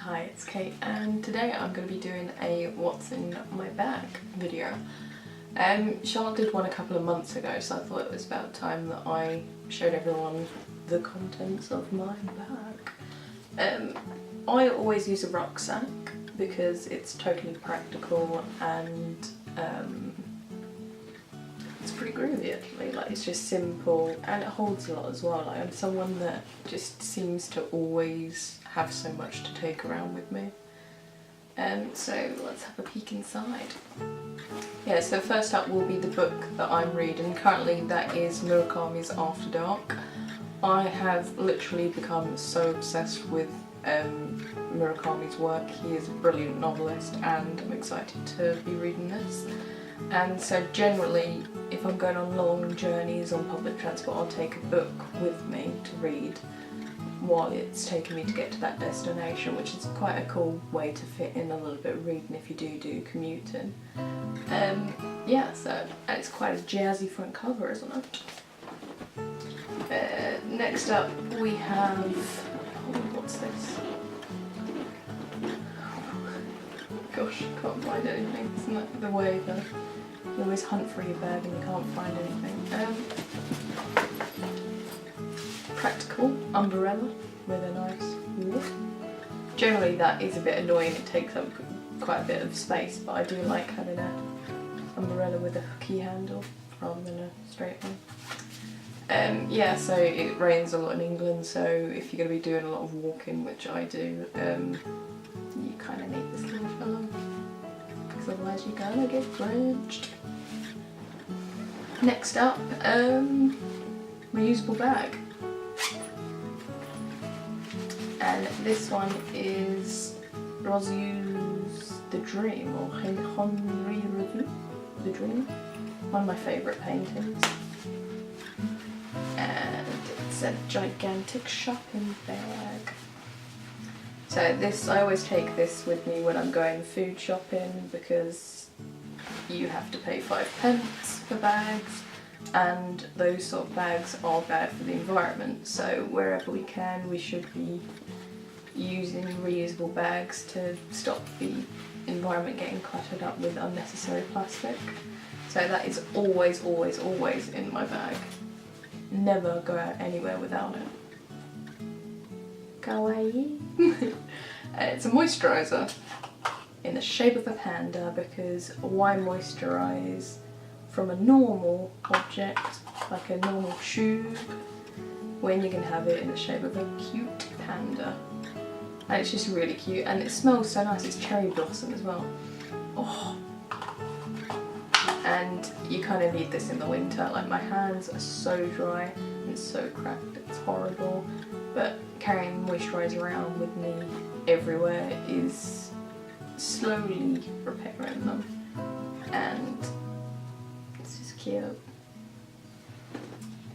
Hi, it's Kate, and today I'm going to be doing a what's in my bag video. Charlotte did one a couple of months ago, so I thought it was about time that I showed everyone the contents of my bag. I always use a rucksack because it's totally practical and it's pretty groovy actually. Like, it's just simple and it holds a lot as well. Like, I'm someone that just seems to always have so much to take around with me. So let's have a peek inside. Yeah, so first up will be the book that I'm reading. Currently that is Murakami's After Dark. I have literally become so obsessed with Murakami's work. He is a brilliant novelist and I'm excited to be reading this. And so generally, if I'm going on long journeys on public transport, I'll take a book with me to read while it's taking me to get to that destination, which is quite a cool way to fit in a little bit of reading if you do commuting. Yeah, so it's quite a jazzy front cover, isn't it? Next up we have, what's this? Gosh, can't find anything. It's not the way that you always hunt for your bag and you can't find anything. Practical umbrella with a nice wood. Generally that is a bit annoying, it takes up quite a bit of space, but I do like having an umbrella with a hooky handle rather than a straight one. Yeah, so it rains a lot in England, so if you're going to be doing a lot of walking, which I do, you kind of need this little fellow, because otherwise you're gonna get drenched. Next up, reusable bag. And this one is Rosu's The Dream, or Henri Rosu, The Dream. One of my favourite paintings. And it's a gigantic shopping bag. So this, I always take this with me when I'm going food shopping because you have to pay 5p for bags, and those sort of bags are bad for the environment, so wherever we can we should be using reusable bags to stop the environment getting cluttered up with unnecessary plastic. So that is always, always, always in my bag. Never go out anywhere without it. Kawaii. It's a moisturiser in the shape of a panda, because why moisturise from a normal object, like a normal tube, when you can have it in the shape of a cute panda. And it's just really cute, and it smells so nice. It's cherry blossom as well. Oh. And you kind of need this in the winter. Like, my hands are so dry and so cracked, it's horrible. But carrying moisturiser around with me everywhere is slowly repairing them. And it's just cute.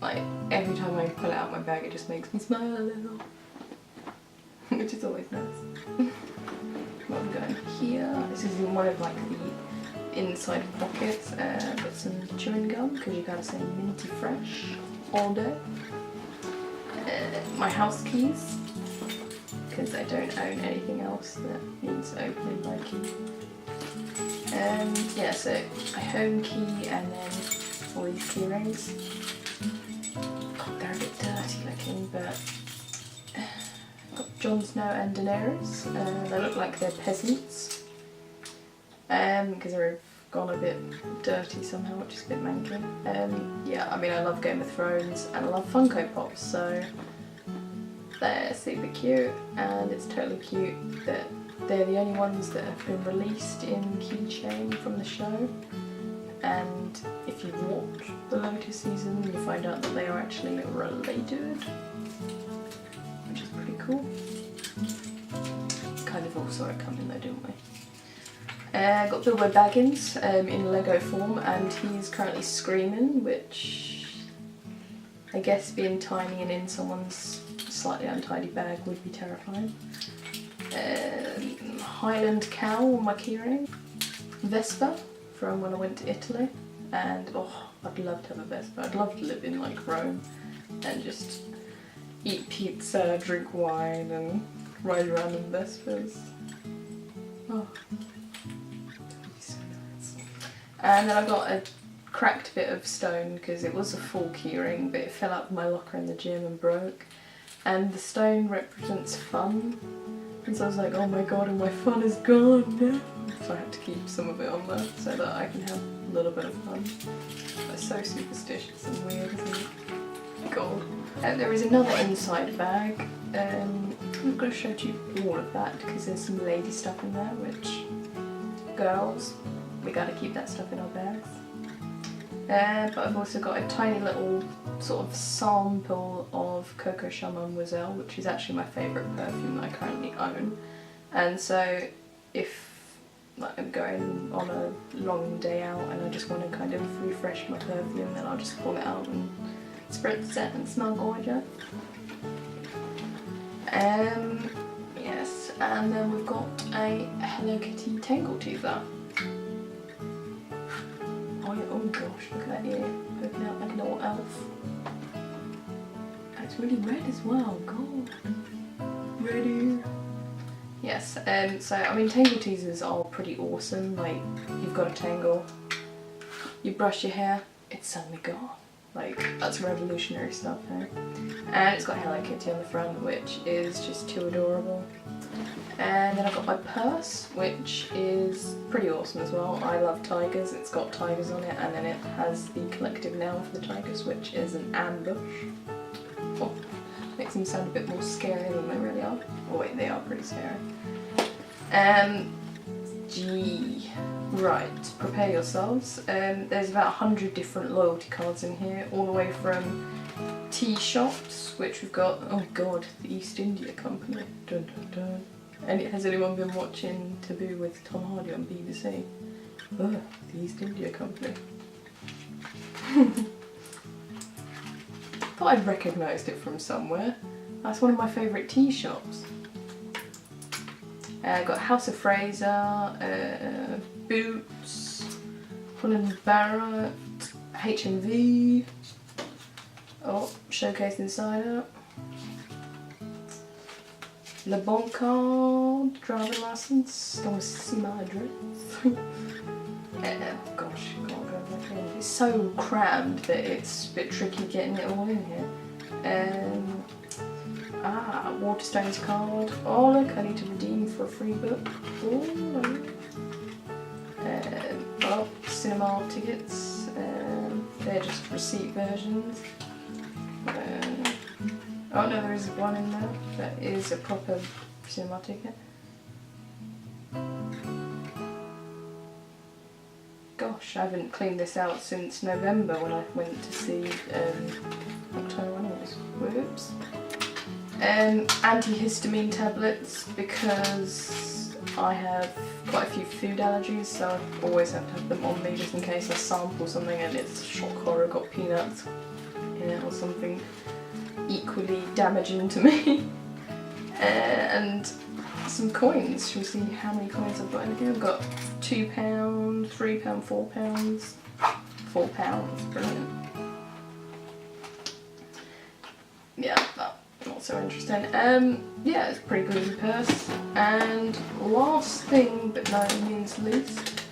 Like, every time I pull it out of my bag it just makes me smile a little. Which is always nice. What I'm going here, this is in one of like the inside pockets. Got some chewing gum because you gotta say minty fresh all day. My house keys, because I don't own anything else that needs opening by key. Yeah, so a home key and then all these key rings. God, they're a bit dirty looking, but got Jon Snow and Daenerys. They look like they're peasants, because they've gone a bit dirty somehow, which is a bit manky. Yeah, I mean, I love Game of Thrones and I love Funko Pops, so they're super cute, and it's totally cute that they're the only ones that have been released in keychain from the show. And if you watch the Lotus season, you find out that they are actually related, which is pretty cool. Kind of all saw it coming though, didn't we? Got Bilbo Baggins in Lego form, and he's currently screaming, which I guess being tiny and in someone's slightly untidy bag would be terrifying. Highland cow on my keyring. Vespa from when I went to Italy, and oh, I'd love to have a Vespa. I'd love to live in like Rome and just eat pizza, drink wine and ride around in Vespers. Oh. And then I got a cracked bit of stone because it was a full keyring, but it fell out of my locker in the gym and broke. And the stone represents fun, and so I was like, oh my god, and my fun is gone now. So I had to keep some of it on there so that I can have a little bit of fun. That's so superstitious and weird, isn't it? God. And there is another inside bag. I'm not going to show you all of that because there's some lady stuff in there, which, girls, we gotta keep that stuff in our bags. But I've also got a tiny little sort of sample of Coco Chanel Moselle, which is actually my favourite perfume that I currently own. And so if like, I'm going on a long day out and I just want to kind of refresh my perfume, then I'll just pull it out and spritz it and smell gorgeous. Yes, and then we've got a Hello Kitty Tangle Teaser. Oh gosh, look at that ear poking out like a little elf. And it's really red as well, god. Ready? Yes, so I mean tangle teasers are pretty awesome. Like, you've got a tangle, you brush your hair, it's suddenly gone. Like, that's revolutionary stuff, eh? And it's got Hello Kitty on the front, which is just too adorable. And then I've got my purse, which is pretty awesome as well. I love tigers. It's got tigers on it, and then it has the collective noun for the tigers, which is an ambush. Oh, makes them sound a bit more scary than they really are. Oh wait, they are pretty scary. Gee. Right, prepare yourselves. There's about 100 different loyalty cards in here, all the way from tea shops, which we've got, oh god, the East India Company. Dun dun dun. And has anyone been watching Taboo with Tom Hardy on BBC? Ugh, the East India Company. Thought I'd recognised it from somewhere. That's one of my favourite tea shops. Got House of Fraser, Boots, Holland Barrett, HMV. Oh, Showcase Insider. Le Bon Card, driving license. Don't want to see my address. Gosh, can't go back in. It's so crammed that it's a bit tricky getting it all in here. Waterstones card. Oh look, I need to redeem for a free book. Oh, no. Cinema tickets. They're just receipt versions. Oh no, there is one in there that is a proper cinema ticket. Gosh, I haven't cleaned this out since November when I went to see October when it was. Whoops. Antihistamine tablets because I have quite a few food allergies, so I always have to have them on me just in case I sample something and it's shock horror, got peanuts in it or something equally damaging to me. And some coins. Shall we see how many coins I've got in here? I've got £2, £3, £4. £4, brilliant. Yeah, that not so interesting. Yeah, it's a pretty good purse. And last thing but no means least,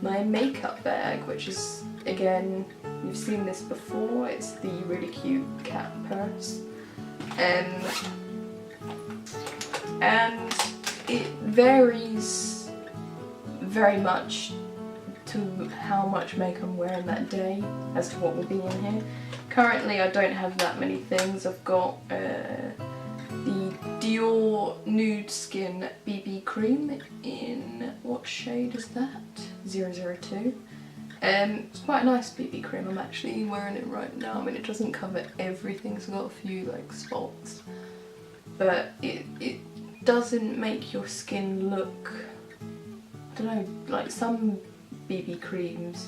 my makeup bag, which is, again, you've seen this before, it's the really cute cat purse. And it varies very much to how much makeup I'm wearing that day as to what will be in here. Currently I don't have that many things. I've got the Dior Nude Skin BB Cream in, what shade is that? 002. It's quite a nice BB cream. I'm actually wearing it right now. I mean, it doesn't cover everything, so I've got a few like spots, but it doesn't make your skin look, I don't know, like some BB creams,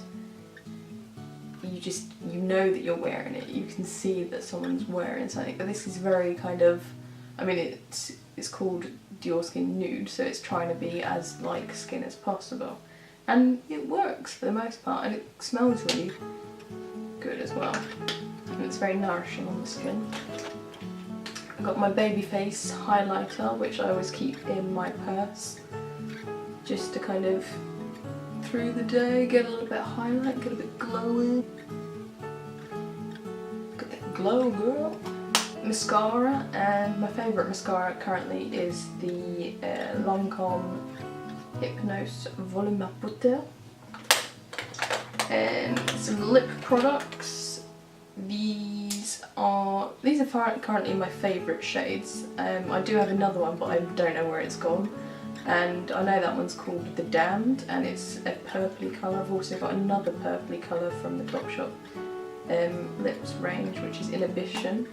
you know that you're wearing it. You can see that someone's wearing something, but this is very kind of, I mean, it's called Dior Skin Nude, so it's trying to be as like skin as possible. And it works for the most part, and it smells really good as well. And it's very nourishing on the skin. I've got my Babyface highlighter, which I always keep in my purse, just to kind of, through the day, get a little bit of highlight, get a bit glowing. Got that glow, girl. Mascara, and my favourite mascara currently is the Lancome Hypnose Volume Poudre. And some lip products. These are currently my favourite shades. I do have another one, but I don't know where it's gone. And I know that one's called The Damned, and it's a purpley colour. I've also got another purpley colour from the Topshop lips range, which is Inhibition,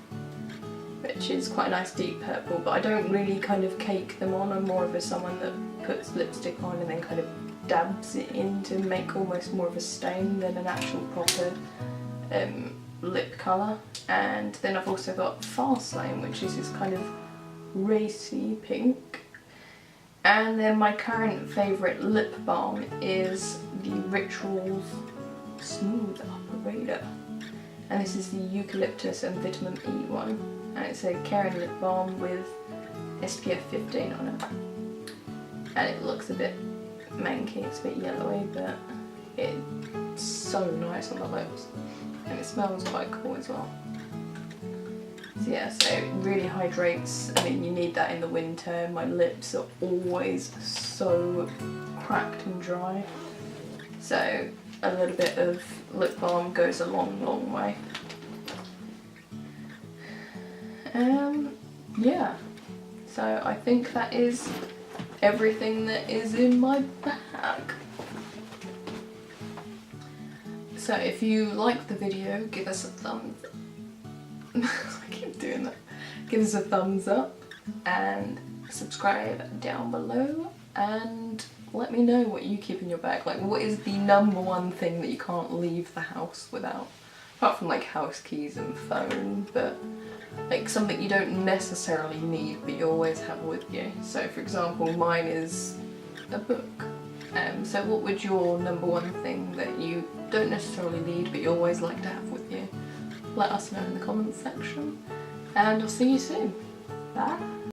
which is quite a nice deep purple, but I don't really kind of cake them on. I'm more of someone that puts lipstick on and then kind of dabs it in to make almost more of a stain than an actual proper lip colour. And then I've also got Fastlane, which is this kind of racy pink. And then my current favourite lip balm is the Rituals Smooth Operator. And this is the Eucalyptus and Vitamin E one. And it's a caring lip balm with SPF 15 on it. And it looks a bit manky, it's a bit yellowy, but it's so nice on the lips. And it smells quite cool as well. So yeah, so it really hydrates. I mean, you need that in the winter. My lips are always so cracked and dry. So a little bit of lip balm goes a long, long way. Yeah, so I think that is everything that is in my bag. So if you like the video, give us a thumbs up. I keep doing that. Give us a thumbs up and subscribe down below, and let me know what you keep in your bag. Like, what is the #1 thing that you can't leave the house without? Apart from like house keys and phone, but like something you don't necessarily need but you always have with you. So for example, mine is a book. So what would your #1 thing that you don't necessarily need but you always like to have with you? Let us know in the comments section, and I'll see you soon. Bye!